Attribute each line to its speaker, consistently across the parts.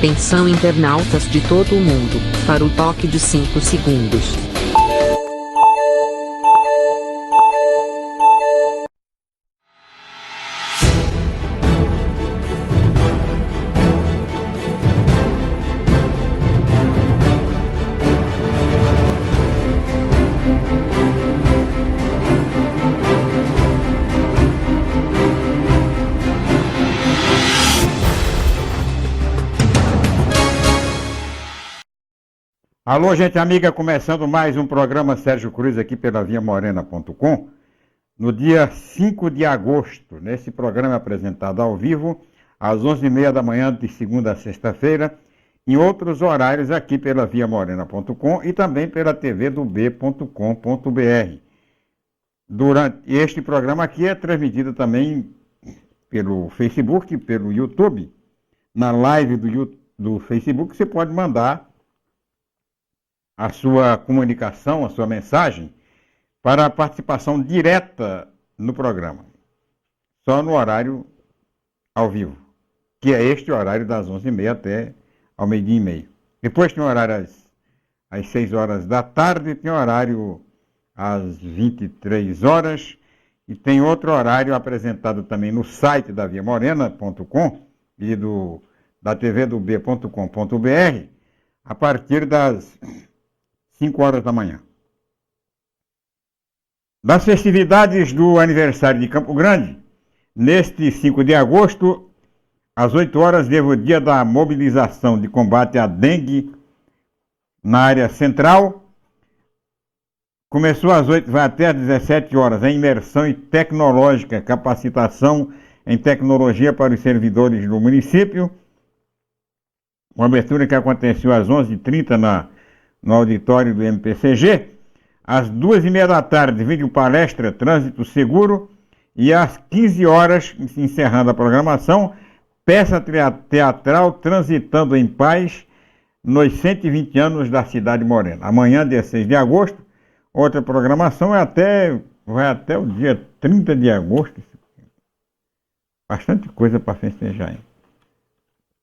Speaker 1: Atenção internautas de todo o mundo, para o toque de 5 segundos.
Speaker 2: Alô, gente amiga, começando mais um programa Sérgio Cruz aqui pela viamorena.com. No dia 5 de agosto, nesse programa apresentado ao vivo, às 11h30 da manhã, de segunda a sexta-feira, em outros horários aqui pela viamorena.com e também pela tvdob.com.br. Durante este programa aqui é transmitido também pelo Facebook, pelo YouTube. Na live do Facebook você pode mandar a sua comunicação, a sua mensagem, para a participação direta no programa. Só no horário ao vivo, que é este horário das 11h30 até ao 12h30. Depois tem horário às 6 horas da tarde, tem horário às 23 horas e tem outro horário apresentado também no site da viamorena.com e da tvdob.com.br a partir das 5 horas da manhã. Das festividades do aniversário de Campo Grande, neste 5 de agosto, às 8 horas, teve o dia da mobilização de combate à dengue na área central. Começou às 8, vai até às 17 horas, a imersão em tecnológica, capacitação em tecnologia para os servidores do município. Uma abertura que aconteceu às 11h30 no auditório do MPCG. Às 2h30 da tarde, vídeo palestra Trânsito Seguro. E às 15 horas, encerrando a programação, peça teatral Transitando em Paz, nos 120 anos da Cidade Morena. Amanhã, dia 6 de agosto, outra programação vai até o dia 30 de agosto. Bastante coisa para festejar, hein?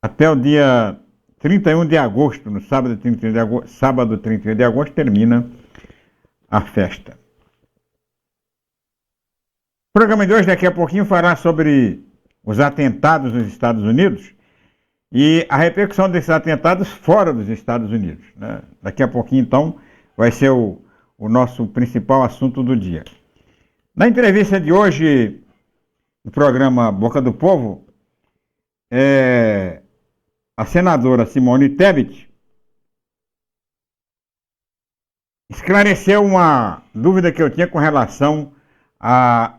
Speaker 2: Até o dia 31 de agosto, no sábado 31 de agosto, termina a festa. O programa de hoje, daqui a pouquinho, fará sobre os atentados nos Estados Unidos e a repercussão desses atentados fora dos Estados Unidos, né? Daqui a pouquinho, então, vai ser o nosso principal assunto do dia. Na entrevista de hoje, no programa Boca do Povo, a senadora Simone Tebet esclareceu uma dúvida que eu tinha com relação à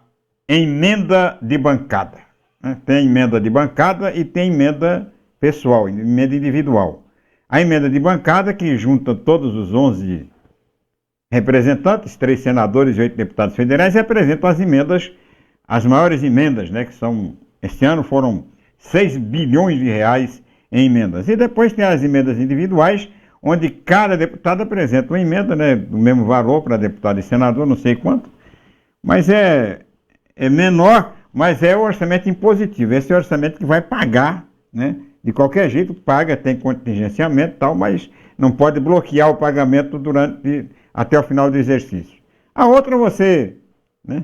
Speaker 2: emenda de bancada, né? Tem emenda de bancada e tem emenda pessoal, emenda individual. A emenda de bancada, que junta todos os 11 representantes, 3 senadores e 8 deputados federais, representam as emendas, as maiores emendas, né? Que são, este ano foram 6 bilhões de reais em emendas. E depois tem as emendas individuais, onde cada deputado apresenta uma emenda, né, do mesmo valor para deputado e senador, não sei quanto, mas é menor, mas é o orçamento impositivo. Esse é o orçamento que vai pagar, né, de qualquer jeito, paga, tem contingenciamento e tal, mas não pode bloquear o pagamento até o final do exercício. A outra você, né,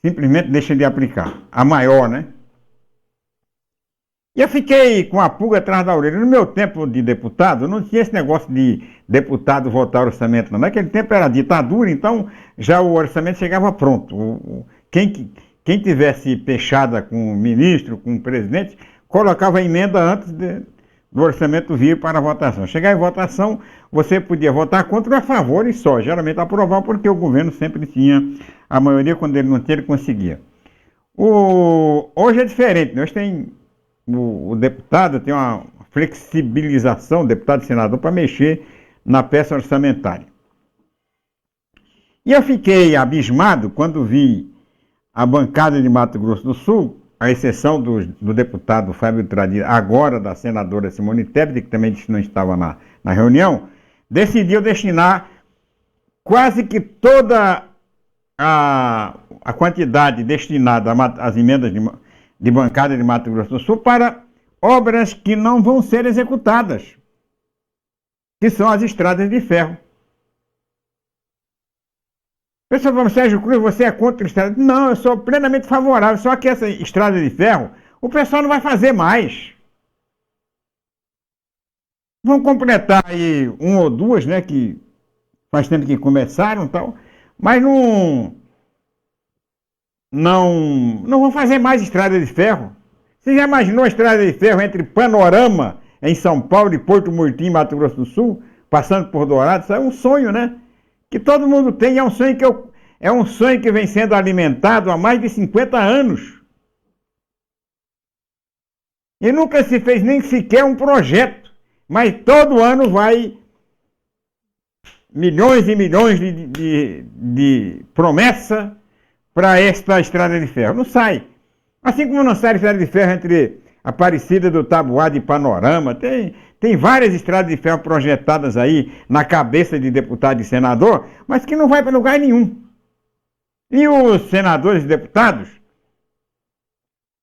Speaker 2: simplesmente deixa de aplicar. A maior, né? E eu fiquei com a pulga atrás da orelha. No meu tempo de deputado, não tinha esse negócio de deputado votar orçamento, não. Naquele tempo era ditadura, então já o orçamento chegava pronto. Quem tivesse fechada com o ministro, com o presidente, colocava a emenda antes do orçamento vir para a votação. Chegar em votação, você podia votar contra ou a favor e só. Geralmente aprovar, porque o governo sempre tinha a maioria, quando ele não tinha, ele conseguia. Hoje é diferente, né? Hoje tem... O deputado tem uma flexibilização, o deputado e senador, para mexer na peça orçamentária. E eu fiquei abismado quando vi a bancada de Mato Grosso do Sul, à exceção do deputado Fábio Tradi, agora da senadora Simone Tebet, que também disse que não estava na reunião, decidiu destinar quase que toda a quantidade destinada às emendas de bancada de Mato Grosso do Sul para obras que não vão ser executadas, que são as estradas de ferro. O pessoal fala, Sérgio Cruz, você é contra a estrada? Não, eu sou plenamente favorável, só que essa estrada de ferro, o pessoal não vai fazer mais. Vão completar aí uma ou duas, né, que faz tempo que começaram e tal, mas não vão fazer mais estrada de ferro. Você já imaginou a estrada de ferro entre Panorama, em São Paulo, e Porto Murtinho, Mato Grosso do Sul, passando por Dourados? Isso é um sonho, né? Que todo mundo tem, é um sonho que vem sendo alimentado há mais de 50 anos. E nunca se fez nem sequer um projeto, mas todo ano vai milhões e milhões de promessa para esta estrada de ferro. Não sai. Assim como não sai a estrada de ferro entre Aparecida do Taboado e Panorama, tem várias estradas de ferro projetadas aí na cabeça de deputado e senador, mas que não vai para lugar nenhum. E os senadores e deputados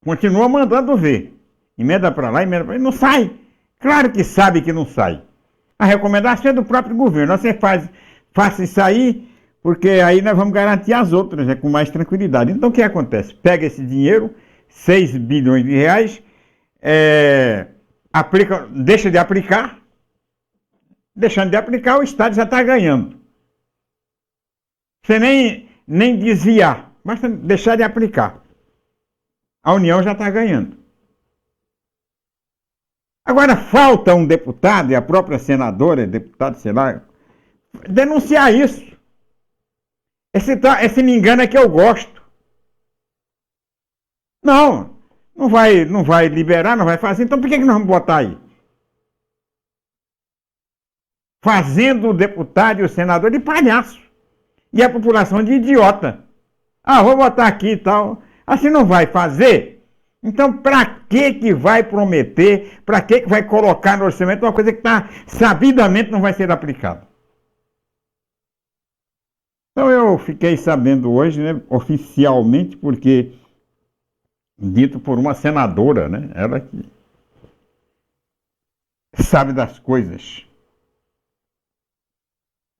Speaker 2: continuam mandando ver. Emenda para lá, emenda para lá. Não sai. Claro que sabe que não sai. A recomendação é do próprio governo. Você faça isso aí, porque aí nós vamos garantir as outras, né, com mais tranquilidade. Então o que acontece? Pega esse dinheiro, 6 bilhões de reais, deixa de aplicar. Deixando de aplicar, o Estado já está ganhando. Você nem desviar, basta deixar de aplicar. A União já está ganhando. Agora falta um deputado, e a própria senadora, deputado, sei lá, denunciar isso. Esse me engano é que eu gosto. Não vai liberar, não vai fazer, então por que nós vamos botar aí? Fazendo o deputado e o senador de palhaço. E a população de idiota. Vou botar aqui e tal. Assim não vai fazer? Então, para que vai prometer, para que vai colocar no orçamento uma coisa que sabidamente não vai ser aplicada? Então, eu fiquei sabendo hoje, né, oficialmente, porque dito por uma senadora, né, ela que sabe das coisas.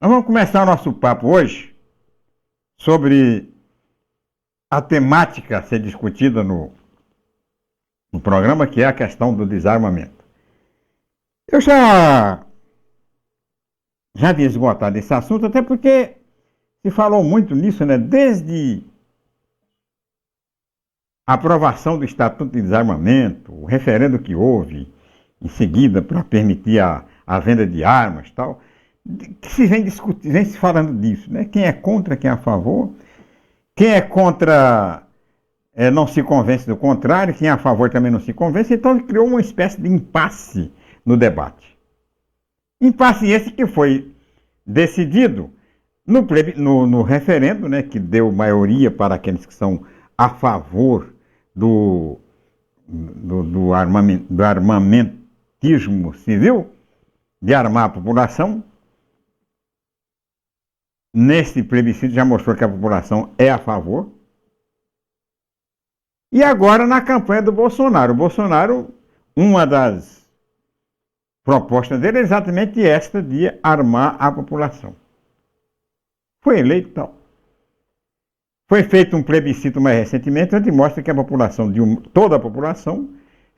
Speaker 2: Nós vamos começar o nosso papo hoje sobre a temática a ser discutida no programa, que é a questão do desarmamento. Eu já havia esgotado esse assunto, até porque se falou muito nisso, né? Desde a aprovação do Estatuto de Desarmamento, o referendo que houve em seguida para permitir a venda de armas e tal, que se vem se falando disso, né? Quem é contra, quem é a favor, quem é contra não se convence do contrário, quem é a favor também não se convence, então criou uma espécie de impasse no debate. Impasse esse que foi decidido no referendo, né, que deu maioria para aqueles que são a favor do armamentismo civil, de armar a população. Nesse plebiscito já mostrou que a população é a favor. E agora na campanha do Bolsonaro. O Bolsonaro, uma das propostas dele é exatamente esta de armar a população. Foi eleito e tal. Foi feito um plebiscito mais recentemente, onde mostra que a população, toda a população,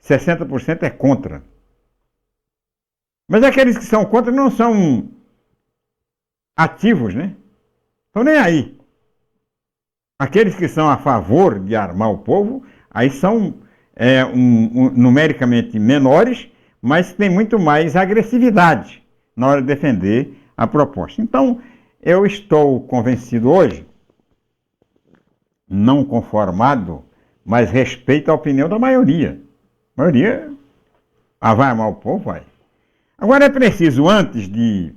Speaker 2: 60% é contra. Mas aqueles que são contra não são ativos, né? Estão nem aí. Aqueles que são a favor de armar o povo, aí são numericamente menores, mas tem muito mais agressividade na hora de defender a proposta. Então, eu estou convencido hoje, não conformado, mas respeito a opinião da maioria. A maioria vai armar o povo, vai. Agora é preciso, antes de...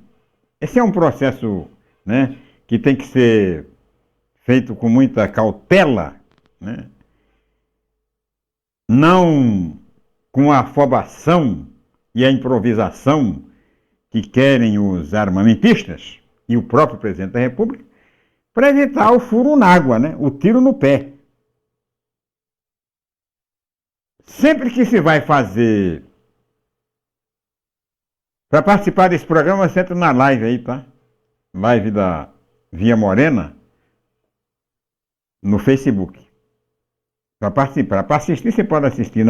Speaker 2: Esse é um processo, né, que tem que ser feito com muita cautela, né? Não com a afobação e a improvisação que querem os armamentistas e o próprio presidente da República, para evitar o furo na água, né? O tiro no pé. Sempre que se vai fazer, para participar desse programa, você entra na live aí, tá? Live da Via Morena, no Facebook. Para participar, para assistir, você pode assistir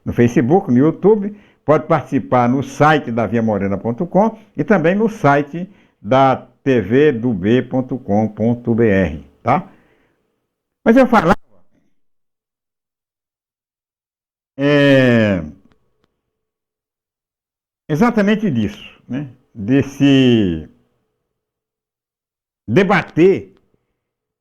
Speaker 2: no Facebook, no YouTube, pode participar no site da viamorena.com e também no site da tvdob.com.br, tá? Mas eu falava exatamente disso, né? Desse debater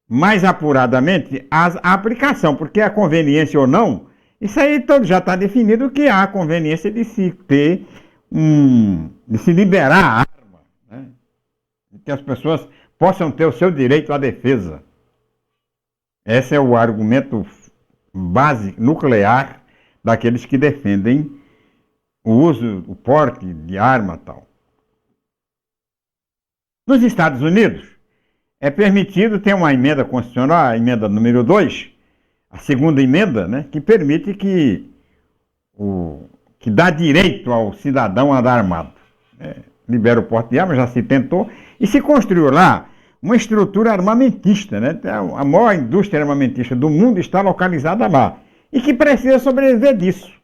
Speaker 2: mais apuradamente a aplicação, porque a conveniência ou não, isso aí todo já está definido que há a conveniência de se ter de se liberar a arma, né? Que as pessoas possam ter o seu direito à defesa. Esse é o argumento básico, nuclear, daqueles que defendem o uso, o porte de arma e tal. Nos Estados Unidos, é permitido, tem uma emenda constitucional, a emenda número 2, a segunda emenda, né, que permite que dá direito ao cidadão a andar armado. Libera o porte de armas, já se tentou, e se construiu lá uma estrutura armamentista, né? A maior indústria armamentista do mundo está localizada lá, e que precisa sobreviver disso.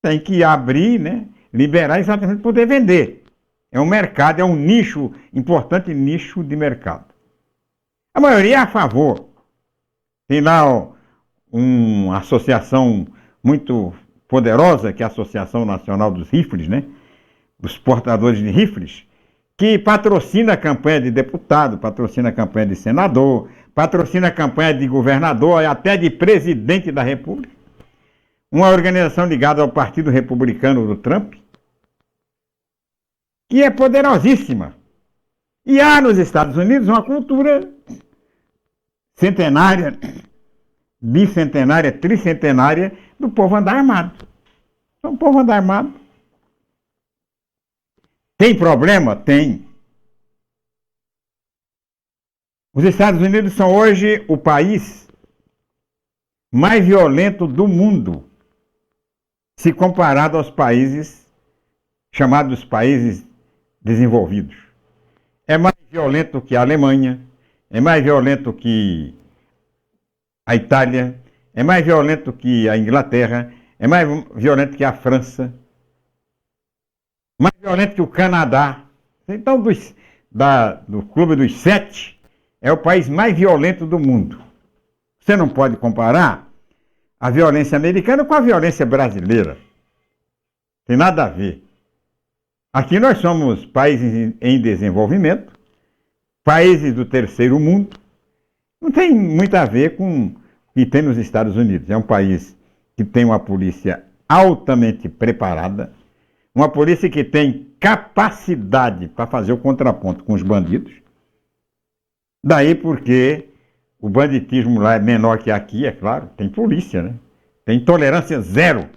Speaker 2: Tem que abrir, né, liberar exatamente para poder vender. É um mercado, é um nicho, importante nicho de mercado. A maioria é a favor. Tem lá uma associação muito poderosa, que é a Associação Nacional dos Rifles, né? Dos portadores de rifles, que patrocina a campanha de deputado, patrocina a campanha de senador, patrocina a campanha de governador e até de presidente da República. Uma organização ligada ao Partido Republicano do Trump, que é poderosíssima. E há nos Estados Unidos uma cultura centenária, bicentenária, tricentenária do povo andar armado. Então, o povo andar armado. Tem problema? Tem. Os Estados Unidos são hoje o país mais violento do mundo, se comparado aos países chamados países desenvolvidos. É mais violento que a Alemanha, é mais violento que a Itália, é mais violento que a Inglaterra, é mais violento que a França, mais violento que o Canadá. Então, do Clube dos 7, é o país mais violento do mundo. Você não pode comparar a violência americana com a violência brasileira. Tem nada a ver. Aqui nós somos países em desenvolvimento, países do terceiro mundo. Não tem muito a ver com o que tem nos Estados Unidos. É um país que tem uma polícia altamente preparada, uma polícia que tem capacidade para fazer o contraponto com os bandidos. Daí porque o banditismo lá é menor que aqui, é claro, tem polícia, né? Tem tolerância zero.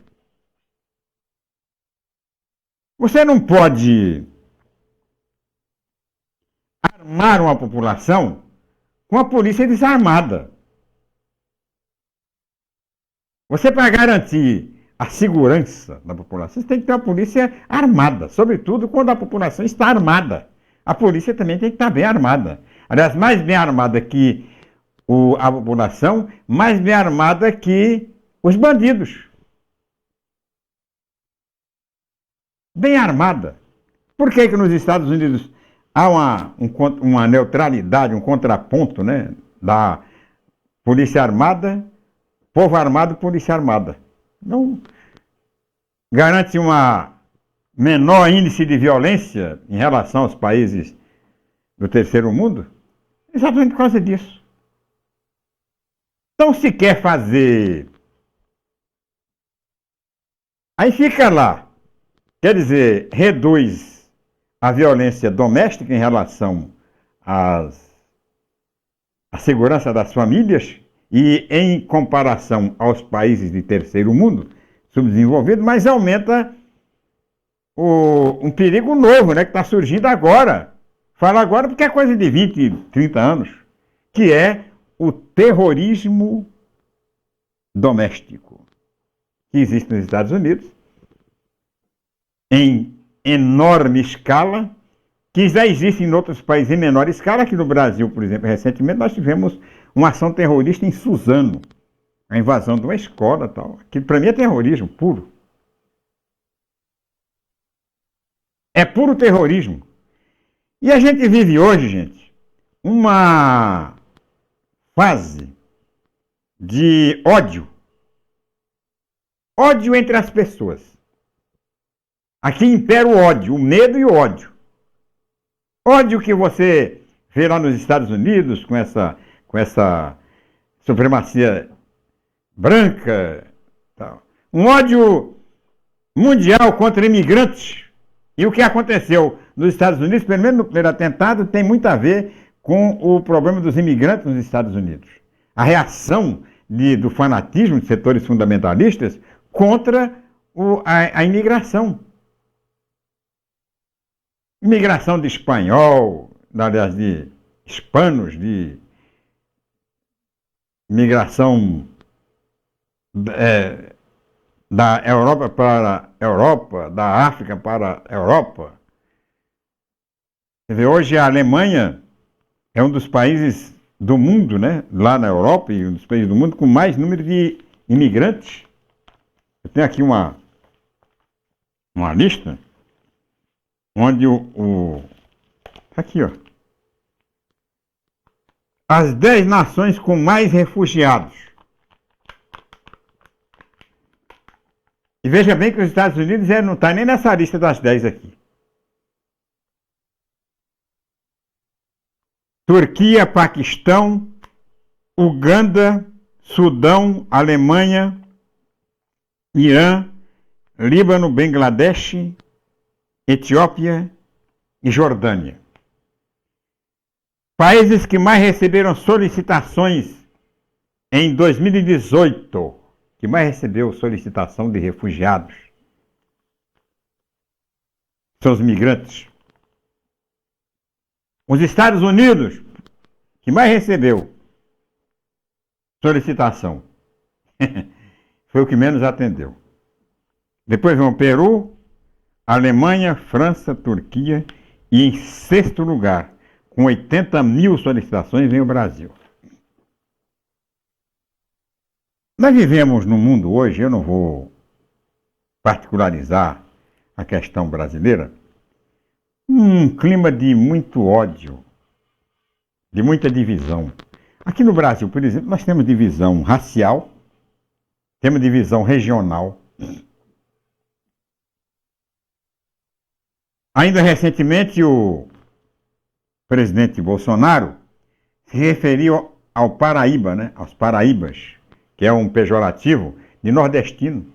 Speaker 2: Você não pode armar uma população com a polícia desarmada. Você, para garantir a segurança da população, você tem que ter uma polícia armada, sobretudo quando a população está armada. A polícia também tem que estar bem armada. Aliás, mais bem armada que a população, mais bem armada que os bandidos. Bem armada. Por que nos Estados Unidos há uma neutralidade, um contraponto, né, da polícia armada, povo armado, polícia armada? Não garante uma menor índice de violência em relação aos países do terceiro mundo? Exatamente por causa disso. Então, se quer fazer, aí fica lá. Quer dizer, reduz a violência doméstica em relação à segurança das famílias e em comparação aos países de terceiro mundo, subdesenvolvido, mas aumenta um perigo novo, né, que está surgindo agora. Falo agora porque é coisa de 20, 30 anos, que é o terrorismo doméstico. que existe nos Estados Unidos, em enorme escala, que já existe em outros países em menor escala. Aqui no Brasil, por exemplo, recentemente nós tivemos uma ação terrorista em Suzano, a invasão de uma escola e tal. Que para mim é terrorismo puro. É puro terrorismo. E a gente vive hoje, gente, uma fase de ódio. Ódio entre as pessoas. Aqui impera o ódio, o medo e o ódio. Ódio que você vê lá nos Estados Unidos com essa supremacia branca. Tal. Um ódio mundial contra imigrantes. E o que aconteceu nos Estados Unidos, pelo menos no primeiro atentado, tem muito a ver com o problema dos imigrantes nos Estados Unidos. A reação do fanatismo de setores fundamentalistas contra a imigração. Imigração de espanhol, aliás, de hispanos, de imigração da Europa para a Europa, da África para a Europa. Você vê, hoje a Alemanha é um dos países do mundo, né, lá na Europa, e um dos países do mundo com mais número de imigrantes. Eu tenho aqui uma lista onde aqui, ó. As 10 nações com mais refugiados. E veja bem que os Estados Unidos não está nem nessa lista das 10 aqui. Turquia, Paquistão, Uganda, Sudão, Alemanha, Irã, Líbano, Bangladesh, Etiópia e Jordânia. Países que mais receberam solicitações em 2018, que mais recebeu solicitação de refugiados, são os migrantes. Os Estados Unidos, que mais recebeu solicitação, foi o que menos atendeu. Depois vão Peru, Alemanha, França, Turquia e em 6º lugar, com 80 mil solicitações, vem o Brasil. Nós vivemos num mundo hoje, eu não vou particularizar a questão brasileira, um clima de muito ódio, de muita divisão. Aqui no Brasil, por exemplo, nós temos divisão racial, temos divisão regional. Ainda recentemente, o presidente Bolsonaro se referiu ao Paraíba, né, aos paraíbas, que é um pejorativo de nordestino.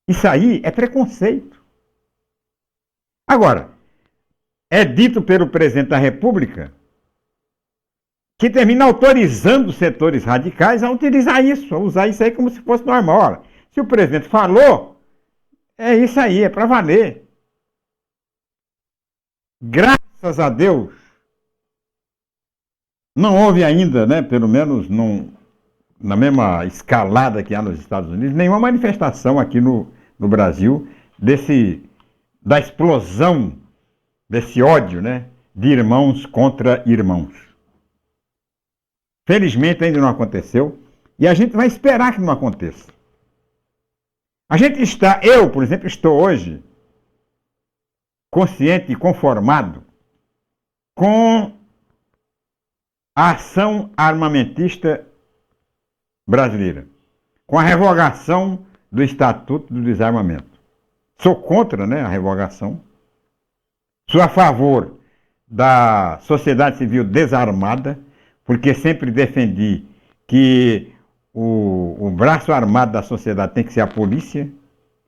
Speaker 2: Isso aí é preconceito. Agora, é dito pelo presidente da República que termina autorizando os setores radicais a utilizar isso, a usar isso aí como se fosse normal. Ora, se o presidente falou, é isso aí, é para valer. Graças a Deus, não houve ainda, né, pelo menos na mesma escalada que há nos Estados Unidos, nenhuma manifestação aqui no Brasil da explosão desse ódio, né, de irmãos contra irmãos. Felizmente ainda não aconteceu e a gente vai esperar que não aconteça. Eu, por exemplo, estou hoje consciente e conformado com a ação armamentista brasileira, com a revogação do Estatuto do Desarmamento. Sou contra, né, a revogação. Sou a favor da sociedade civil desarmada, porque sempre defendi que o braço armado da sociedade tem que ser a polícia,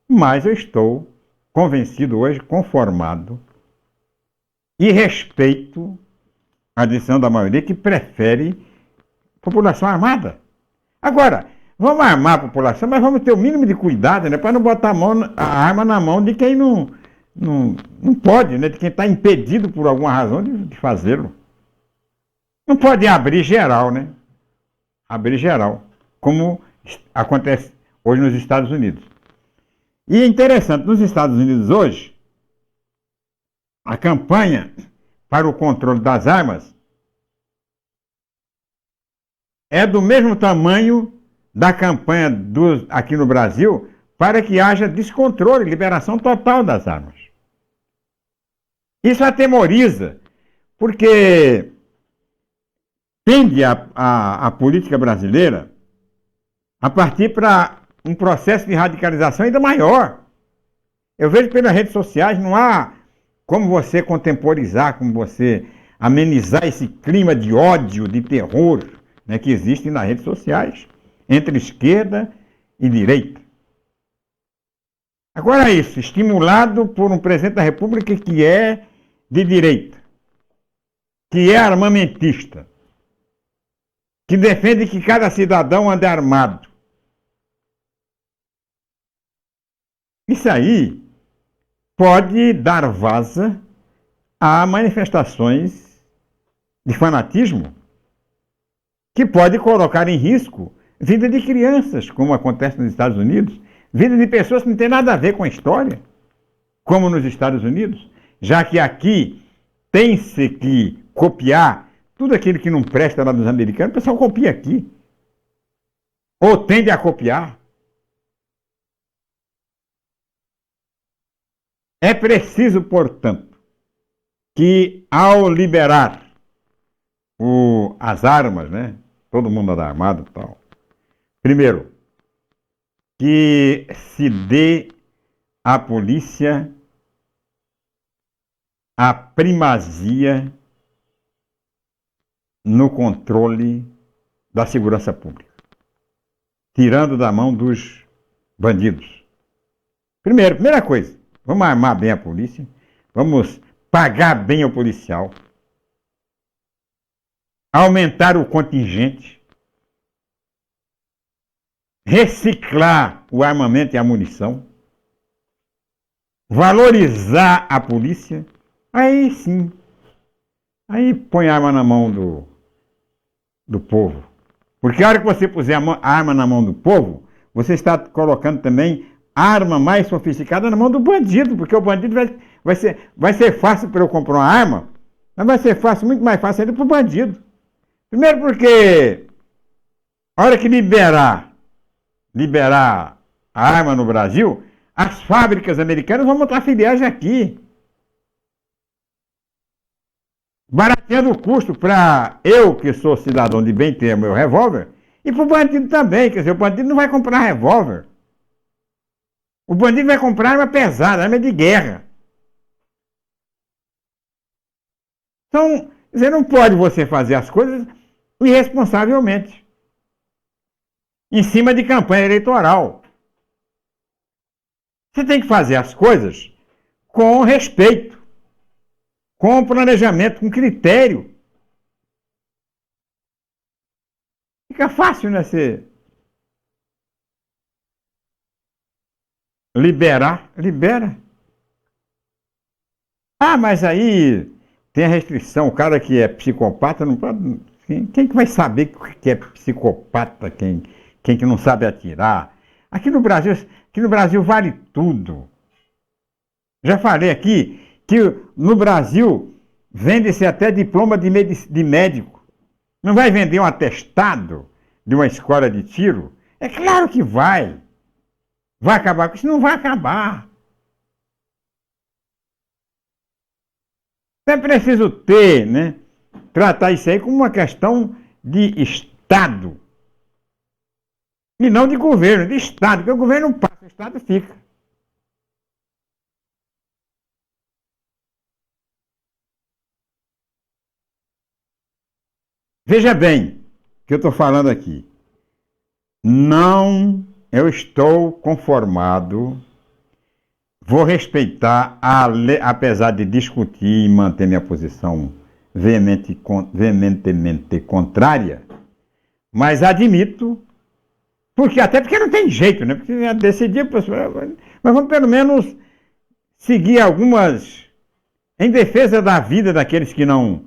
Speaker 2: mas eu estou convencido hoje, conformado, e respeito a decisão da maioria que prefere população armada. Agora, vamos armar a população, mas vamos ter o mínimo de cuidado, né, para não botar a arma na mão de quem não pode, né, de quem está impedido por alguma razão de fazê-lo. Não pode abrir geral, né? Abrir geral, como acontece hoje nos Estados Unidos. E é interessante, nos Estados Unidos hoje, a campanha para o controle das armas é do mesmo tamanho da campanha aqui no Brasil para que haja descontrole, liberação total das armas. Isso atemoriza, porque tende a política brasileira a partir para um processo de radicalização ainda maior. Eu vejo pelas redes sociais, não há como você contemporizar, como você amenizar esse clima de ódio, de terror, né, que existe nas redes sociais, entre esquerda e direita. Agora isso, estimulado por um presidente da República que é de direita, que é armamentista, que defende que cada cidadão ande armado. Isso aí pode dar vaza a manifestações de fanatismo que pode colocar em risco a vida de crianças, como acontece nos Estados Unidos, vida de pessoas que não tem nada a ver com a história, como nos Estados Unidos, já que aqui tem-se que copiar tudo aquilo que não presta lá dos americanos, o pessoal copia aqui, ou tende a copiar. É preciso, portanto, que ao liberar as armas, né, todo mundo anda armado e tal, primeiro, que se dê à polícia a primazia no controle da segurança pública, tirando da mão dos bandidos. Primeira coisa, vamos armar bem a polícia, vamos pagar bem o policial, aumentar o contingente, reciclar o armamento e a munição, valorizar a polícia, aí sim, aí põe a arma na mão do povo. Porque a hora que você puser a arma na mão do povo, você está colocando também a arma mais sofisticada na mão do bandido, porque o bandido vai ser fácil para eu comprar uma arma, mas vai ser fácil, muito mais fácil ainda para o bandido. Primeiro porque a hora que liberar a arma no Brasil, as fábricas americanas vão montar filiais aqui, barateando o custo para eu, que sou cidadão de bem, ter meu revólver, e para o bandido também. Quer dizer, o bandido não vai comprar revólver. O bandido vai comprar arma pesada, arma de guerra. Então, você não pode fazer as coisas irresponsavelmente, em cima de campanha eleitoral. Você tem que fazer as coisas com respeito, com planejamento, com critério. Fica fácil, né? Você libera. Ah, mas aí tem a restrição, o cara que é psicopata não pode. Quem que vai saber que é psicopata, quem que não sabe atirar? Aqui no Brasil vale tudo. Já falei aqui que no Brasil vende-se até diploma de médico. Não vai vender um atestado de uma escola de tiro? É claro que vai. Vai acabar com isso? Não vai acabar. É preciso ter, né? Tratar isso aí como uma questão de Estado. E não de governo, de Estado. Porque o governo não passa, o Estado fica. Veja bem o que eu estou falando aqui. Não, eu estou conformado, vou respeitar a lei, apesar de discutir e manter minha posição veementemente contrária, mas admito, até porque não tem jeito, né? Porque já decidir, mas vamos pelo menos seguir algumas em defesa da vida daqueles que não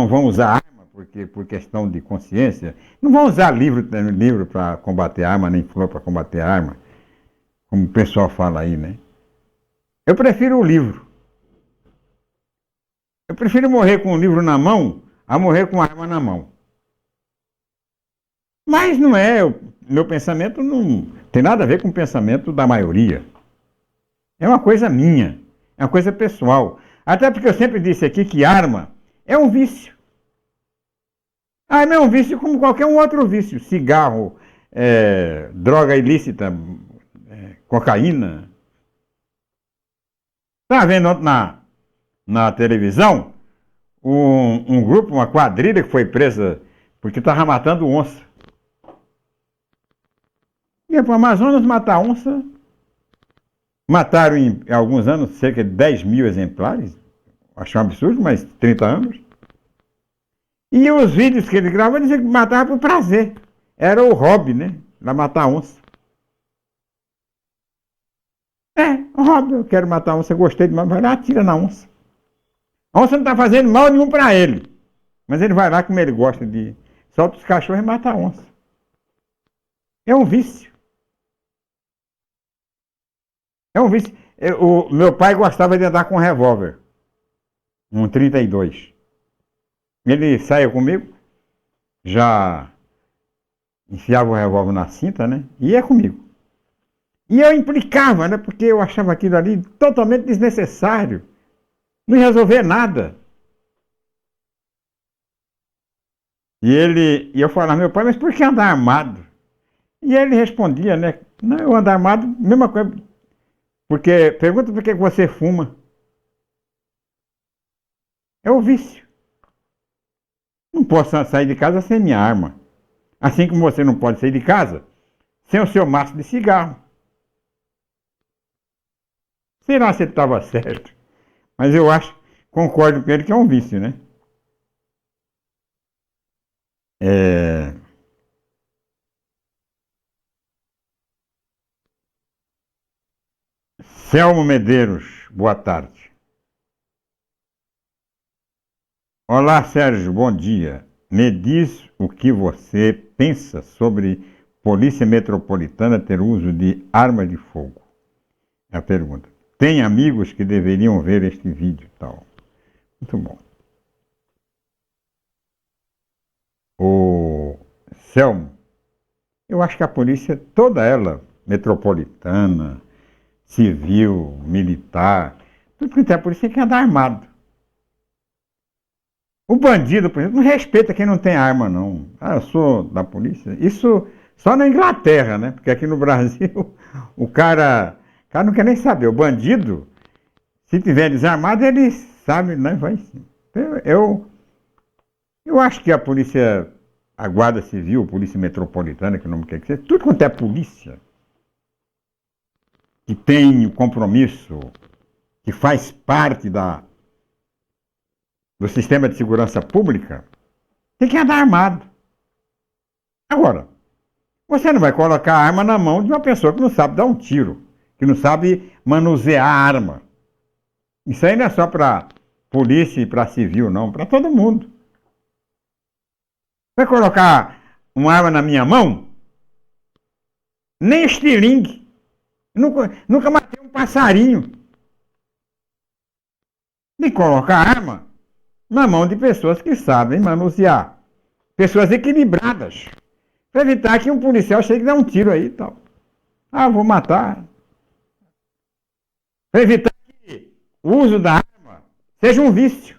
Speaker 2: vão usar arma, porque por questão de consciência. Não vão usar livro para combater arma, nem flor para combater arma, como o pessoal fala aí, né? Eu prefiro o livro. Eu prefiro morrer com o livro na mão a morrer com a arma na mão. Mas não é, meu pensamento não tem nada a ver com o pensamento da maioria. É uma coisa minha, é uma coisa pessoal. Até porque eu sempre disse aqui que arma é um vício. Arma é um vício como qualquer um outro vício. Cigarro, droga ilícita, cocaína. Estava vendo ontem na televisão um grupo, uma quadrilha que foi presa porque estava matando onça. Ia para o Amazonas matar onça. Mataram em alguns anos cerca de 10 mil exemplares. Acho um absurdo, mas 30 anos. E os vídeos que ele gravava diziam que matava por prazer. Era o hobby, né? Para matar onça. O hobby. Eu quero matar onça, gostei de matar. Vai lá, atira na onça. A onça não está fazendo mal nenhum para ele. Mas ele vai lá como ele gosta de... Solta os cachorros e mata a onça. É um vício. É um vício. O meu pai gostava de andar com um revólver. Um 32. Ele saía comigo, já enfiava o revólver na cinta, né? E ia comigo. E eu implicava, né? Porque eu achava aquilo ali totalmente desnecessário. Não ia resolver nada. E eu falava, meu pai, mas por que andar armado? E ele respondia, né? Não, eu ando armado, mesma coisa. Porque, pergunta por que você fuma. É o vício. Não posso sair de casa sem minha arma. Assim como você não pode sair de casa sem o seu maço de cigarro. Será que ele estava certo? Mas eu acho, concordo com ele que é um vício, né? Selmo Medeiros, boa tarde. Olá, Sérgio, bom dia. Me diz o que você pensa sobre Polícia Metropolitana ter uso de arma de fogo. É a pergunta. Tem amigos que deveriam ver este vídeo e tal. Muito bom. O Selmo, eu acho que a polícia, toda ela, metropolitana, civil, militar, tudo que tem a polícia tem que andar armado. O bandido, por exemplo, não respeita quem não tem arma, não. Ah, eu sou da polícia. Isso só na Inglaterra, né? Porque aqui no Brasil, o cara não quer nem saber. O bandido, se tiver desarmado, ele sabe, né? Vai sim. Eu acho que a polícia, a Guarda Civil, a Polícia Metropolitana, que o nome quer que seja, tudo quanto é polícia, que tem o compromisso, que faz parte do sistema de segurança pública, tem que andar armado. Agora, você não vai colocar a arma na mão de uma pessoa que não sabe dar um tiro, que não sabe manusear a arma. Isso aí não é só para polícia e para civil, não, para todo mundo. Vai colocar uma arma na minha mão? Nem estilingue. Nunca matei um passarinho. De colocar arma na mão de pessoas que sabem manusear. Pessoas equilibradas. Para evitar que um policial chegue e dê um tiro aí e tal. Ah, vou matar. Para evitar que o uso da arma seja um vício.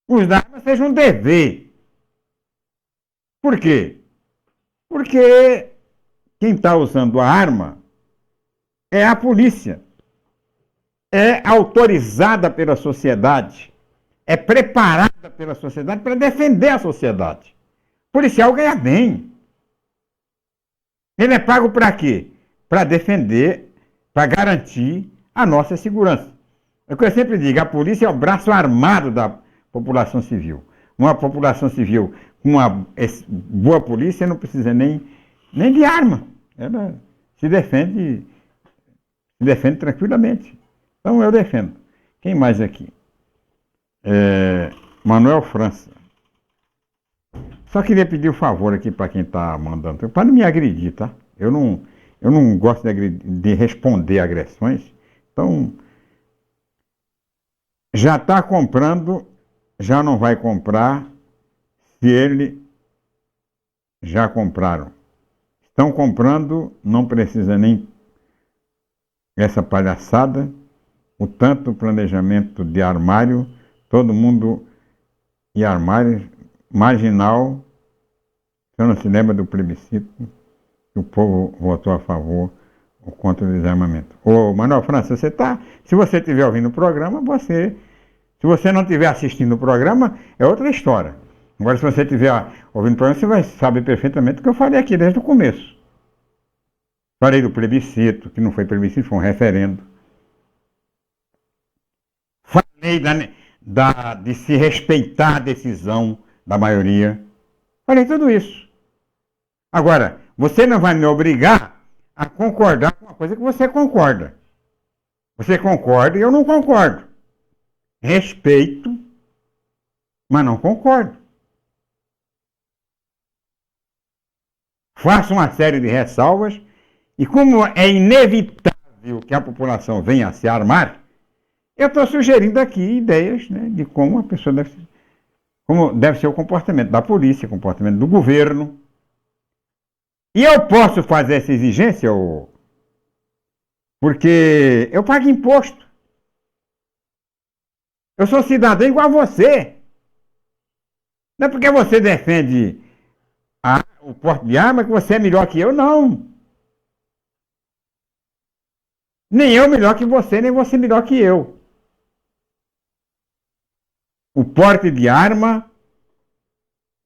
Speaker 2: O uso da arma seja um dever. Por quê? Porque quem está usando a arma é a polícia. É autorizada pela sociedade. É preparada pela sociedade para defender a sociedade. O policial ganha bem. Ele é pago para quê? Para defender, para garantir a nossa segurança. É o que eu sempre digo, a polícia é o braço armado da população civil. Uma população civil com uma boa polícia não precisa nem de arma. Ela se defende tranquilamente. Então eu defendo. Quem mais aqui? Manuel França. Só queria pedir um favor aqui para quem está mandando, para não me agredir, tá? Eu não gosto de responder agressões. Então, já está comprando, já não vai comprar, se ele já compraram. Estão comprando, não precisa nem essa palhaçada, o tanto planejamento de armário, todo mundo e armário marginal. Você não se lembra do plebiscito que o povo votou a favor ou contra o desarmamento? Ô, Manuel França, se você estiver ouvindo o programa, se você não estiver assistindo o programa, é outra história. Agora, se você estiver ouvindo o programa, você vai saber perfeitamente o que eu falei aqui desde o começo. Falei do plebiscito, que não foi plebiscito, foi um referendo. Falei de se respeitar a decisão da maioria. Falei tudo isso. Agora, você não vai me obrigar a concordar com uma coisa que você concorda. Você concorda e eu não concordo. Respeito, mas não concordo. Faço uma série de ressalvas e como é inevitável que a população venha a se armar, eu estou sugerindo aqui ideias, né, de como a pessoa como deve ser o comportamento da polícia, o comportamento do governo. E eu posso fazer essa exigência, porque eu pago imposto. Eu sou cidadão igual a você. Não é porque você defende o porte de arma que você é melhor que eu, não. Nem eu melhor que você, nem você melhor que eu. O porte de arma,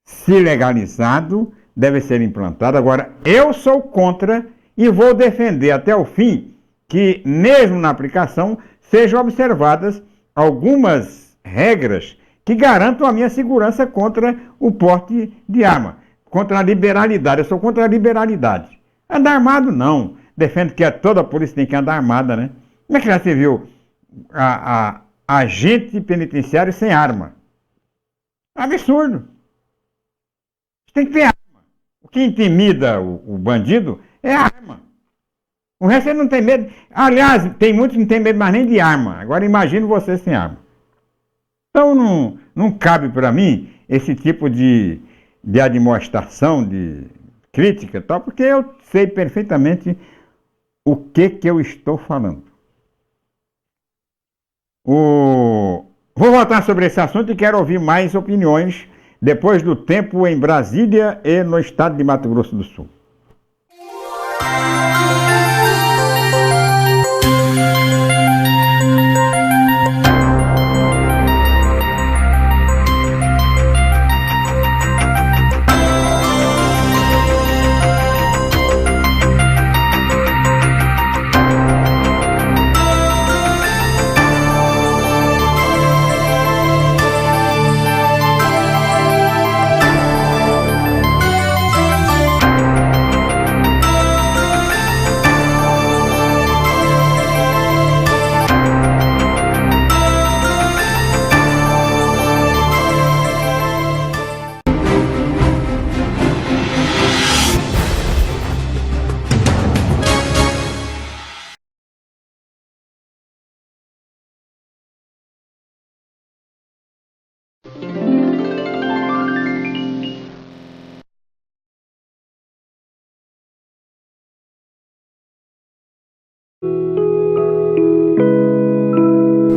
Speaker 2: se legalizado, deve ser implantado. Agora, eu sou contra e vou defender até o fim que, mesmo na aplicação, sejam observadas algumas regras que garantam a minha segurança contra o porte de arma, contra a liberalidade. Eu sou contra a liberalidade. Andar armado, não. Defendo que toda a polícia tem que andar armada, né? Como é que já se viu agente penitenciário sem arma? Absurdo. Tem que ter arma. O que intimida o bandido é a arma. O resto ele não tem medo. Aliás, tem muitos que não tem medo mais nem de arma. Agora imagine você sem arma. Então não cabe para mim esse tipo de admoestação, de crítica e tal, porque eu sei perfeitamente o que eu estou falando. Vou voltar sobre esse assunto e quero ouvir mais opiniões depois do tempo em Brasília e no estado de Mato Grosso do Sul.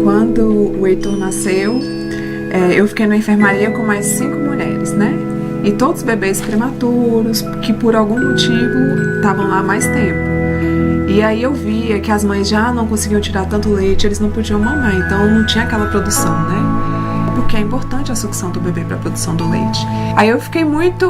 Speaker 3: Quando o Heitor nasceu, eu fiquei na enfermaria com mais 5 mulheres, né? E todos bebês prematuros, que por algum motivo estavam lá há mais tempo. E aí eu via que as mães já não conseguiam tirar tanto leite, eles não podiam mamar, então não tinha aquela produção, né? Porque é importante a sucção do bebê para a produção do leite. Aí eu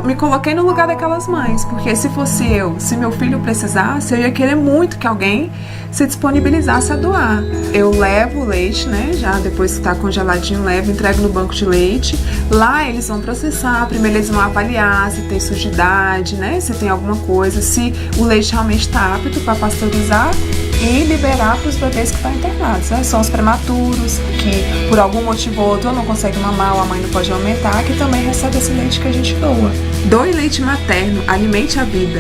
Speaker 3: me coloquei no lugar daquelas mães, porque se fosse eu, se meu filho precisasse, eu ia querer muito que alguém se disponibilizasse a doar. Eu levo o leite, né, já depois que está congeladinho, entrego no banco de leite. Lá eles vão processar, primeiro eles vão avaliar se tem sujidade, né, se tem alguma coisa, se o leite realmente está apto para pasteurizar. e liberar para os bebês que estão internados, né? São os prematuros, que por algum motivo ou outro não conseguem mamar ou a mãe não pode aumentar, que também recebe esse leite que a gente doa. Doe leite materno, alimente a vida.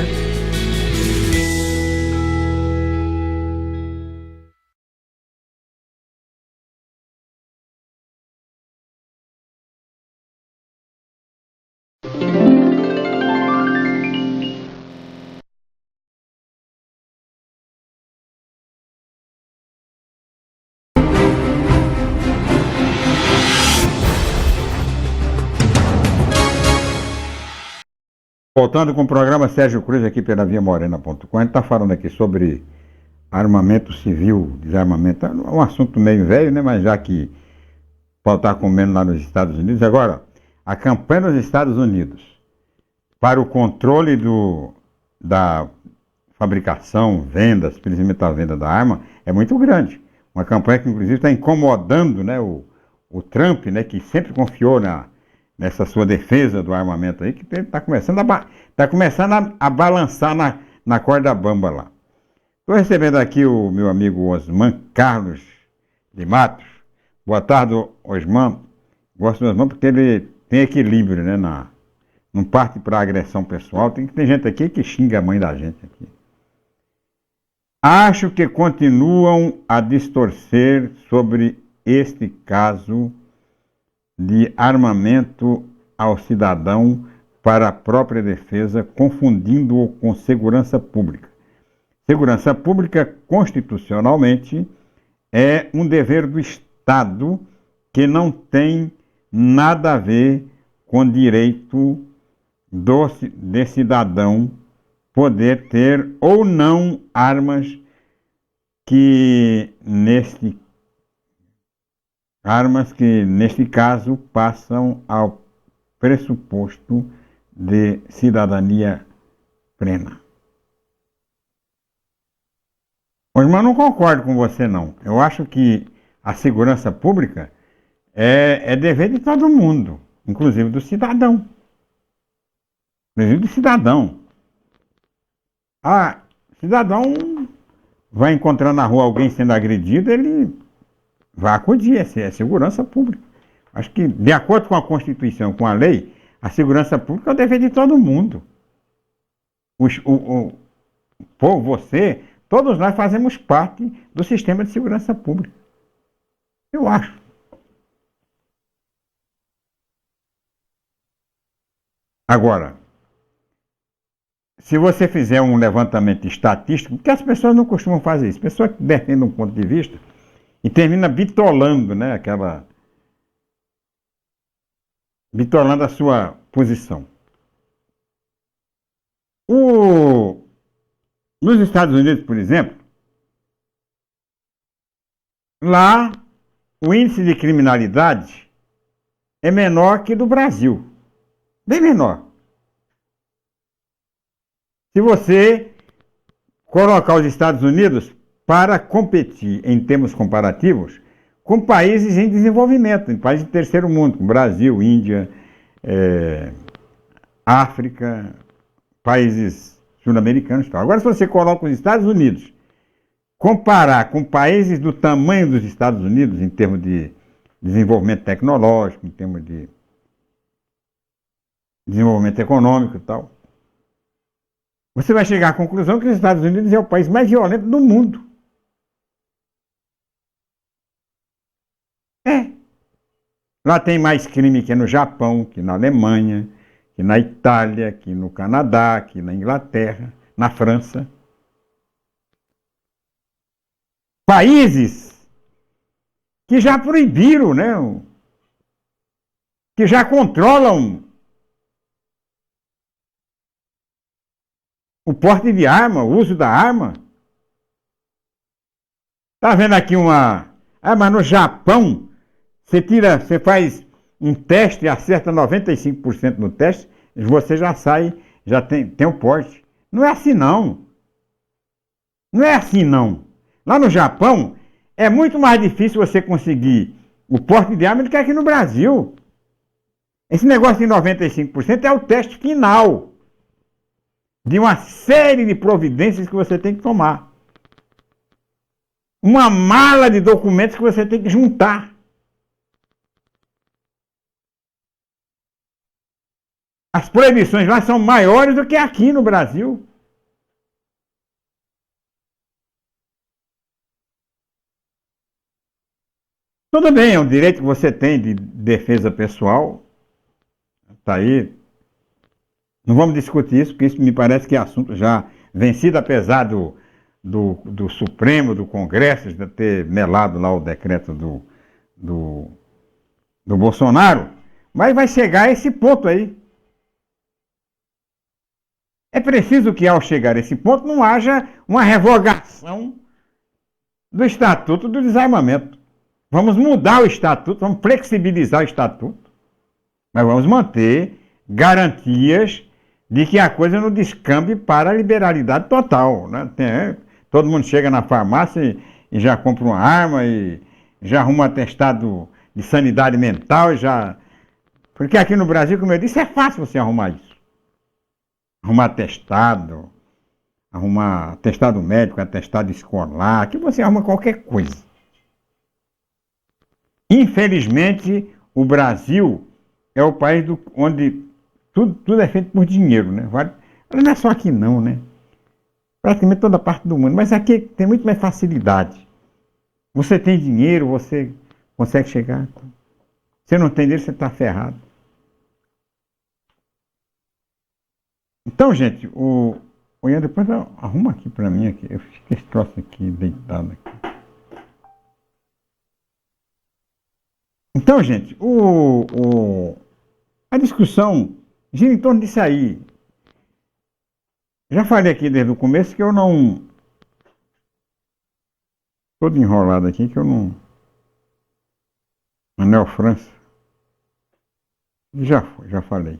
Speaker 2: Voltando com o programa Sérgio Cruz aqui pela viamorena.com, a gente está falando aqui sobre armamento civil, desarmamento. É um assunto meio velho, né? Mas já que pode estar comendo lá nos Estados Unidos. Agora, a campanha nos Estados Unidos para o controle da fabricação, vendas, principalmente a venda da arma, é muito grande. Uma campanha que inclusive está incomodando, né, o Trump, né, que sempre confiou nessa sua defesa do armamento aí, que está começando a balançar na corda bamba lá. Estou recebendo aqui o meu amigo Osman Carlos de Matos. Boa tarde, Osman. Gosto do Osman porque ele tem equilíbrio, né? Não parte para agressão pessoal. Tem gente aqui que xinga a mãe da gente aqui. Acho que continuam a distorcer sobre este caso de armamento ao cidadão para a própria defesa, confundindo-o com segurança pública. Segurança pública, constitucionalmente, é um dever do Estado que não tem nada a ver com direito de cidadão poder ter ou não armas que neste caso passam ao pressuposto de cidadania plena. Mas eu não concordo com você, não. Eu acho que a segurança pública é dever de todo mundo, inclusive do cidadão. Inclusive do cidadão. Cidadão vai encontrar na rua alguém sendo agredido, ele vai acudir, é segurança pública. Acho que, de acordo com a Constituição, com a lei, a segurança pública é o dever de todo mundo. Você, todos nós fazemos parte do sistema de segurança pública. Eu acho. Agora, se você fizer um levantamento estatístico, porque as pessoas não costumam fazer isso, pessoas que defendem um ponto de vista e termina bitolando, né, bitolando a sua posição. Nos Estados Unidos, por exemplo, lá o índice de criminalidade é menor que do Brasil. Bem menor. Se você colocar os Estados Unidos para competir em termos comparativos com países em desenvolvimento, em países de terceiro mundo, como Brasil, Índia, África, países sul-americanos e tal. Agora, se você coloca os Estados Unidos, comparar com países do tamanho dos Estados Unidos, em termos de desenvolvimento tecnológico, em termos de desenvolvimento econômico e tal, você vai chegar à conclusão que os Estados Unidos é o país mais violento do mundo. Lá tem mais crime que no Japão, que na Alemanha, que na Itália, que no Canadá, que na Inglaterra, na França. Países que já proibiram, né? Que já controlam o porte de arma, o uso da arma. Tá vendo aqui mas no Japão, você faz um teste e acerta 95% no teste, você já sai, já tem o porte. Não é assim, não. Não é assim, não. Lá no Japão, é muito mais difícil você conseguir o porte de arma do que aqui no Brasil. Esse negócio de 95% é o teste final de uma série de providências que você tem que tomar. uma mala de documentos que você tem que juntar. As proibições lá são maiores do que aqui no Brasil. Tudo bem, é um direito que você tem de defesa pessoal. Está aí. Não vamos discutir isso, porque isso me parece que é assunto já vencido, apesar do Supremo, do Congresso, de ter melado lá o decreto do Bolsonaro. Mas vai chegar a esse ponto aí. É preciso que, ao chegar a esse ponto, não haja uma revogação do Estatuto do Desarmamento. Vamos mudar o Estatuto, vamos flexibilizar o Estatuto, mas vamos manter garantias de que a coisa não descambe para a liberalidade total. Né? Todo mundo chega na farmácia e já compra uma arma e já arruma um atestado de sanidade mental. Porque aqui no Brasil, como eu disse, é fácil você arrumar isso. Arrumar atestado médico, atestado escolar, que você arruma qualquer coisa. Infelizmente, o Brasil é o país onde tudo é feito por dinheiro, né? Não é só aqui não, né? Praticamente toda parte do mundo, mas aqui tem muito mais facilidade. Você tem dinheiro, você consegue chegar. Se não tem dinheiro, você está ferrado. Então, gente, o Ian, depois arruma aqui para mim, aqui. Eu fico esse troço aqui, deitado aqui. Então, gente, a discussão gira em torno disso aí. Já falei aqui desde o começo que eu não... Todo enrolado aqui, que eu não... Manuel França. Já falei.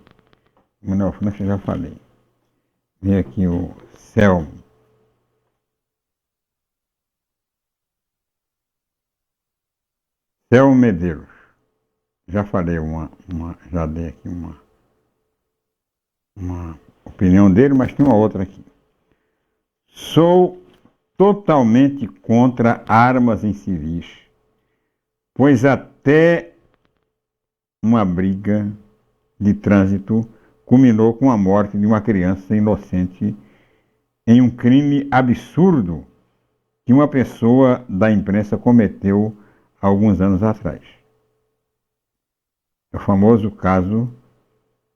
Speaker 2: Manuel França, já falei. Vem aqui o Selmo. Selmo Medeiros. Já falei já dei aqui uma opinião dele, mas tem uma outra aqui. Sou totalmente contra armas em civis, pois até uma briga de trânsito culminou com a morte de uma criança inocente em um crime absurdo que uma pessoa da imprensa cometeu há alguns anos atrás. É o famoso caso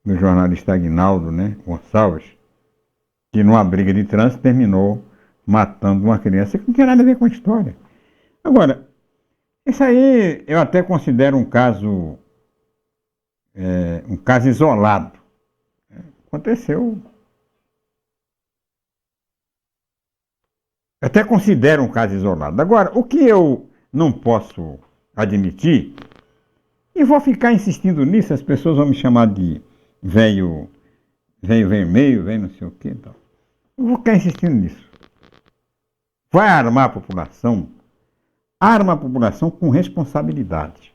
Speaker 2: do jornalista Aguinaldo, né, Gonçalves, que numa briga de trânsito terminou matando uma criança que não tinha nada a ver com a história. Agora, isso aí eu até considero um caso isolado. Aconteceu. Eu até considero um caso isolado. Agora, o que eu não posso admitir, e vou ficar insistindo nisso, as pessoas vão me chamar de velho vermelho, velho não sei o que. Então. Eu vou ficar insistindo nisso. Vai armar a população? Arma a população com responsabilidade.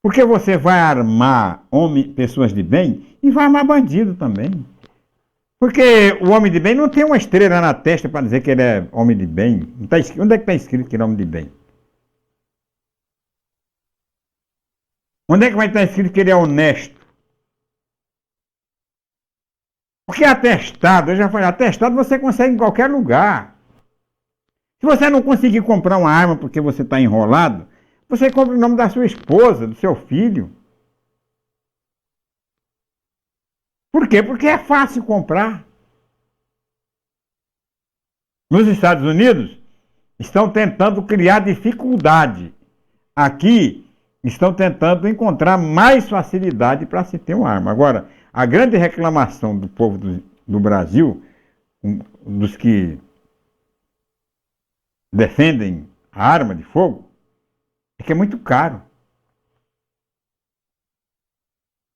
Speaker 2: Porque você vai armar pessoas de bem e vai armar bandido também. Porque o homem de bem não tem uma estrela na testa para dizer que ele é homem de bem. Não tá escrito, onde é que está escrito que ele é homem de bem? Onde é que vai estar escrito que ele é honesto? Porque atestado, eu já falei, atestado você consegue em qualquer lugar. Se você não conseguir comprar uma arma porque você está enrolado, você compra o nome da sua esposa, do seu filho. Por quê? Porque é fácil comprar. Nos Estados Unidos, estão tentando criar dificuldade. Aqui, estão tentando encontrar mais facilidade para se ter uma arma. Agora, a grande reclamação do povo do Brasil, dos que defendem a arma de fogo, é que é muito caro.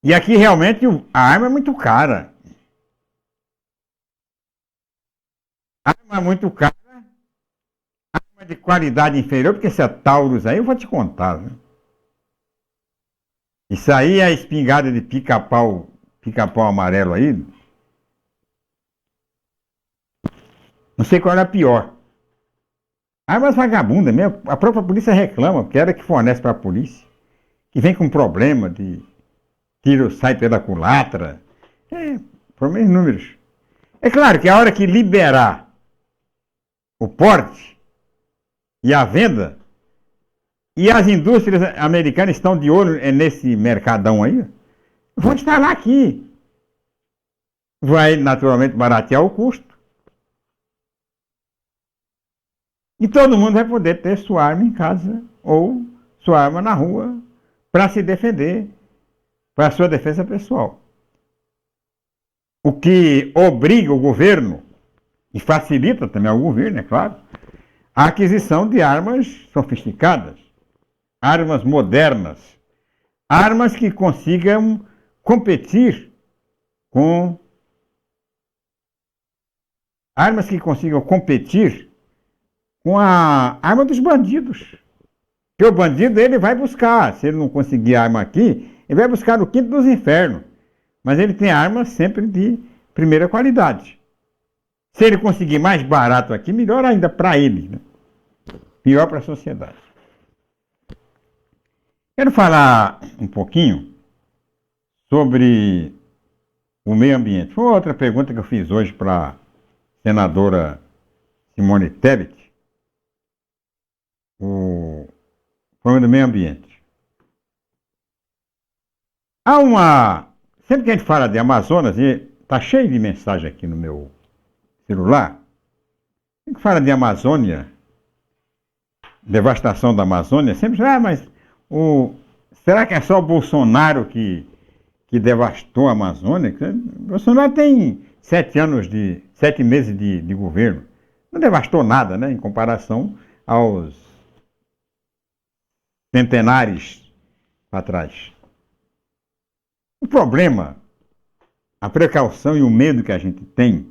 Speaker 2: E aqui realmente a arma é muito cara. A arma é muito cara, arma de qualidade inferior, porque essa Taurus aí eu vou te contar, né? Isso aí é a espingarda de pica-pau amarelo aí. Não sei qual era a pior. Armas vagabundas mesmo. A própria polícia reclama, porque era que fornece para a polícia. Que vem com problema de tiro sai pela culatra. Problemas inúmeros. É claro que a hora que liberar o porte e a venda, e as indústrias americanas estão de olho nesse mercadão aí, vão instalar aqui. Vai naturalmente baratear o custo. E todo mundo vai poder ter sua arma em casa ou sua arma na rua para se defender, para a sua defesa pessoal. O que obriga o governo, e facilita também ao governo, é claro, a aquisição de armas sofisticadas, armas modernas, armas que consigam competir com a arma dos bandidos. Porque o bandido ele vai buscar, se ele não conseguir arma aqui, ele vai buscar no quinto dos infernos. Mas ele tem armas sempre de primeira qualidade. Se ele conseguir mais barato aqui, melhor ainda para ele, né? Pior para a sociedade. Quero falar um pouquinho sobre o meio ambiente. Foi outra pergunta que eu fiz hoje para a senadora Simone Tebet. O problema do meio ambiente. Sempre que a gente fala de Amazonas, e está cheio de mensagem aqui no meu celular, sempre que fala de Amazônia, devastação da Amazônia, sempre diz, mas será que é só o Bolsonaro que devastou a Amazônia? O Bolsonaro tem 7 meses de governo. Não devastou nada, né, em comparação aos centenares para trás. O problema, a precaução e o medo que a gente tem,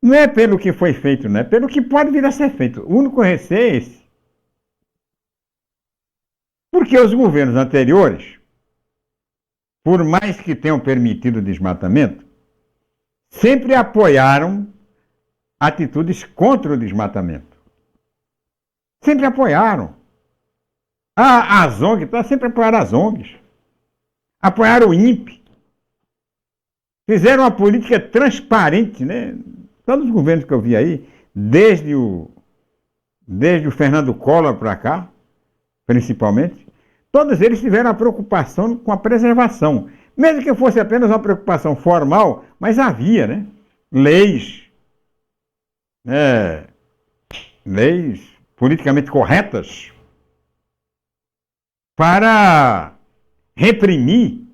Speaker 2: não é pelo que foi feito, não é pelo que pode vir a ser feito. O único receio é esse. Porque os governos anteriores, por mais que tenham permitido o desmatamento, sempre apoiaram atitudes contra o desmatamento. Sempre apoiaram. As ONGs, sempre apoiaram as ONGs. Apoiaram o INPE. Fizeram uma política transparente, né? Todos os governos que eu vi aí, desde o Fernando Collor para cá, principalmente, todos eles tiveram a preocupação com a preservação. Mesmo que fosse apenas uma preocupação formal, mas havia, né? Leis politicamente corretas para reprimir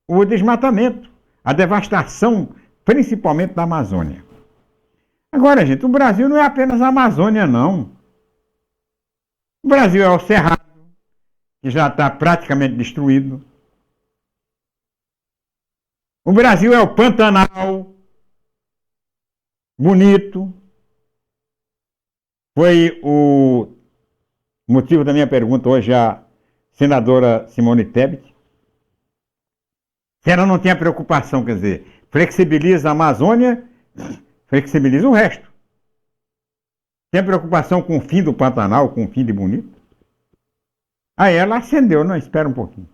Speaker 2: o desmatamento, a devastação, principalmente da Amazônia. Agora, gente, o Brasil não é apenas a Amazônia, não. O Brasil é o Cerrado, que já está praticamente destruído. O Brasil é o Pantanal, bonito. Foi o motivo da minha pergunta hoje à senadora Simone Tebet. Se ela não tem a preocupação, quer dizer, flexibiliza a Amazônia, flexibiliza o resto. Tem preocupação com o fim do Pantanal, com o fim de Bonito? Aí ela acendeu, não, espera um pouquinho.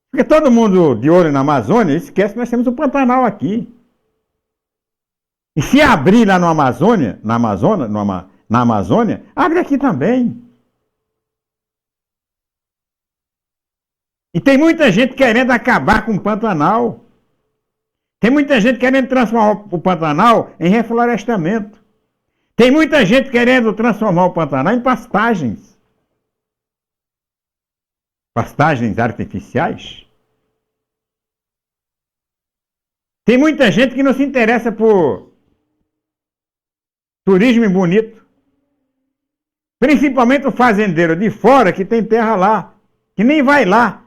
Speaker 2: Porque todo mundo de olho na Amazônia esquece que nós temos o Pantanal aqui. E se abrir lá no Amazônia, na Amazônia, abre aqui também. E tem muita gente querendo acabar com o Pantanal. Tem muita gente querendo transformar o Pantanal em reflorestamento. Tem muita gente querendo transformar o Pantanal em pastagens. Pastagens artificiais. Tem muita gente que não se interessa por turismo bonito. Principalmente o fazendeiro de fora que tem terra lá, que nem vai lá.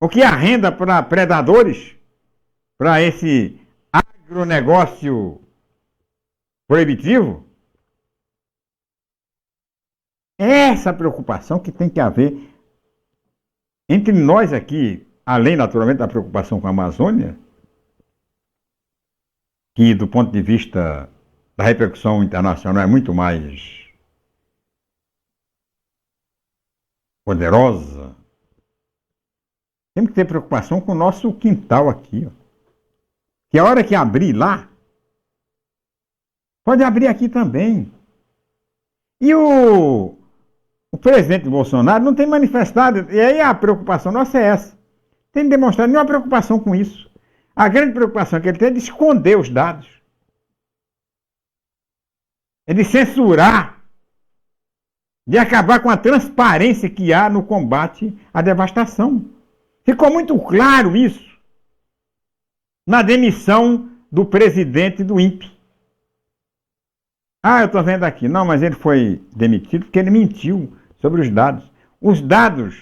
Speaker 2: O que arrenda para predadores, para esse agronegócio proibitivo. É essa preocupação que tem que haver entre nós aqui, além naturalmente da preocupação com a Amazônia, que do ponto de vista da repercussão internacional é muito mais poderosa. Temos que ter preocupação com o nosso quintal aqui, ó. Que a hora que abrir lá, pode abrir aqui também. E o presidente Bolsonaro não tem manifestado, e aí a preocupação nossa é essa. Tem demonstrado nenhuma preocupação com isso. A grande preocupação que ele tem é de esconder os dados. É de censurar, de acabar com a transparência que há no combate à devastação. Ficou muito claro isso na demissão do presidente do INPE. Ah, eu estou vendo aqui. Não, mas ele foi demitido porque ele mentiu sobre os dados. Os dados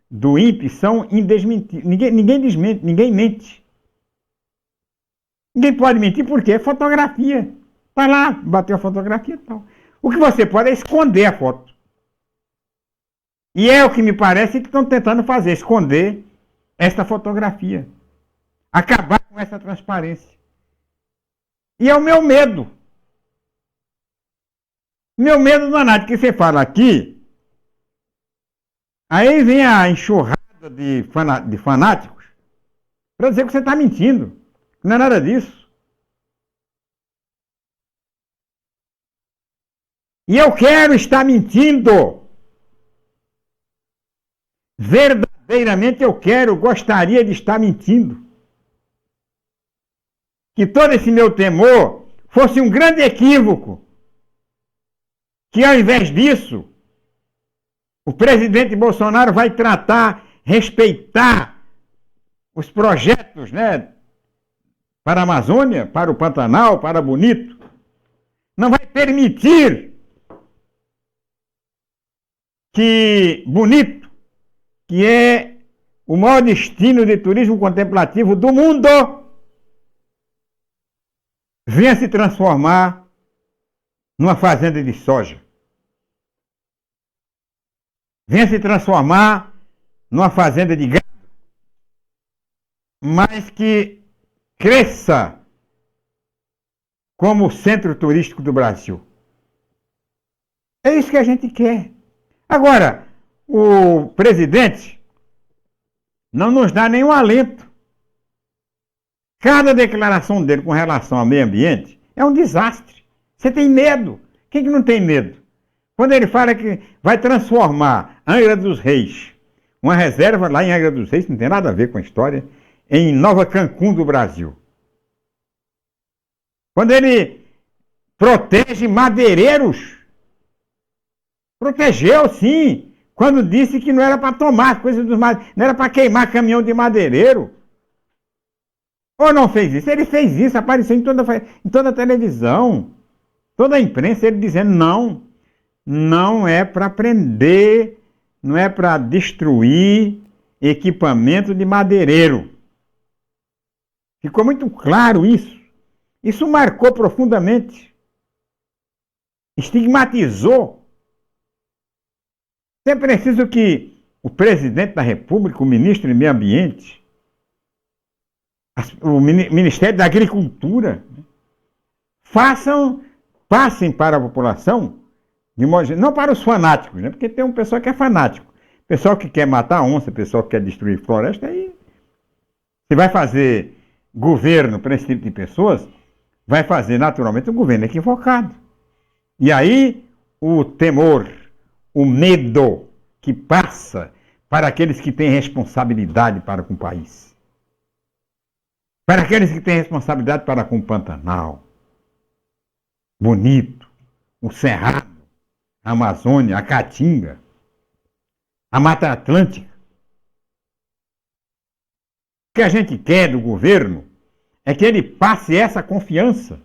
Speaker 2: do INPE são indesmentidos. Ninguém desmente, ninguém mente. Ninguém pode mentir porque é fotografia. Vai lá, bateu a fotografia e tal. O que você pode é esconder a foto. E é o que me parece que estão tentando fazer, esconder esta fotografia. Acabar com essa transparência. E é o meu medo. Meu medo danado, que você fala aqui, aí vem a enxurrada de fanáticos para dizer que você está mentindo. Não é nada disso. E eu quero estar mentindo. Verdadeiramente eu gostaria de estar mentindo. Que todo esse meu temor fosse um grande equívoco. Que ao invés disso, o presidente Bolsonaro vai tratar, respeitar os projetos, né, para a Amazônia, para o Pantanal, para Bonito. Não vai permitir que Bonito, que é o maior destino de turismo contemplativo do mundo, venha se transformar numa fazenda de soja. Venha se transformar numa fazenda de gado. Mas que cresça como centro turístico do Brasil. É isso que a gente quer. Agora, o presidente não nos dá nenhum alento. Cada declaração dele com relação ao meio ambiente é um desastre. Você tem medo. Quem que não tem medo? Quando ele fala que vai transformar Angra dos Reis, uma reserva lá em Angra dos Reis, não tem nada a ver com a história, em Nova Cancún do Brasil. Quando ele protege madeireiros, protegeu sim, quando disse que não era para tomar coisas dos madeireiros, não era para queimar caminhão de madeireiro. Ou não fez isso? Ele fez isso, apareceu em toda a televisão, toda a imprensa, ele dizendo não é para prender, não é para destruir equipamento de madeireiro. Ficou muito claro isso. Isso marcou profundamente. Estigmatizou. É preciso que o presidente da República, o ministro do Meio Ambiente, o Ministério da Agricultura, passem para a população, não para os fanáticos, né? Porque tem um pessoal que é fanático. Pessoal que quer matar onça, pessoal que quer destruir floresta, aí você vai fazer governo para esse tipo de pessoas, vai fazer naturalmente um governo equivocado. E aí o temor, o medo que passa para aqueles que têm responsabilidade para com o país. Para aqueles que têm responsabilidade para com o Pantanal, Bonito, o Cerrado, a Amazônia, a Caatinga, a Mata Atlântica. O que a gente quer do governo é que ele passe essa confiança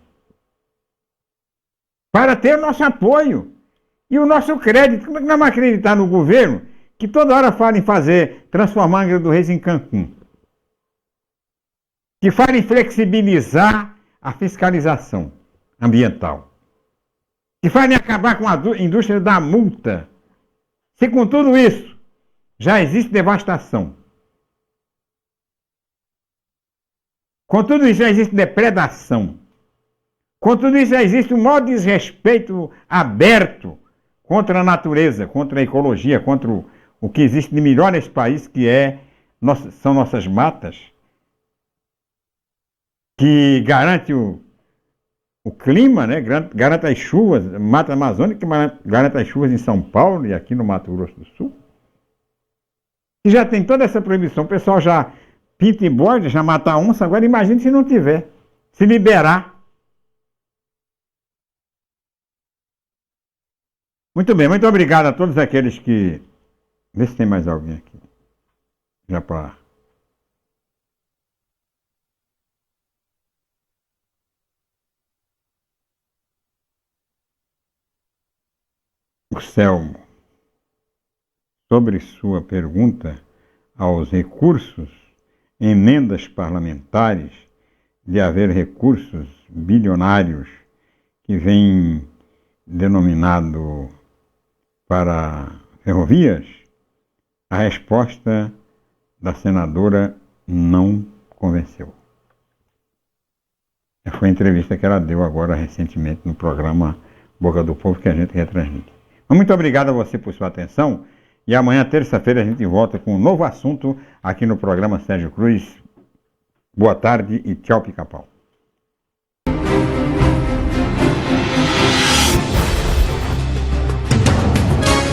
Speaker 2: para ter o nosso apoio e o nosso crédito. Como é que nós vamos acreditar no governo que toda hora fala em transformar Angra dos Reis em Cancún? Que fala em flexibilizar a fiscalização ambiental. Que fala em acabar com a indústria da multa. Se com tudo isso já existe devastação. Com tudo isso já existe depredação. Contudo isso, existe um maior desrespeito aberto contra a natureza, contra a ecologia, contra o que existe de melhor nesse país, que são nossas matas, que garante o clima, né? Garante as chuvas, Mata Amazônica, que garante as chuvas em São Paulo e aqui no Mato Grosso do Sul. E já tem toda essa proibição, o pessoal já pinta e bode, já mata a onça, agora imagine se não tiver, se liberar. Muito bem, muito obrigado a todos aqueles que... Vê se tem mais alguém aqui. Já para... O Selmo, sobre sua pergunta aos recursos, emendas parlamentares, de haver recursos bilionários que vêm denominado para ferrovias, a resposta da senadora não convenceu. Foi a entrevista que ela deu agora recentemente no programa Boca do Povo, que a gente retransmite. Mas muito obrigado a você por sua atenção e amanhã, terça-feira, a gente volta com um novo assunto aqui no programa Sérgio Cruz. Boa tarde e tchau, Pica-Pau.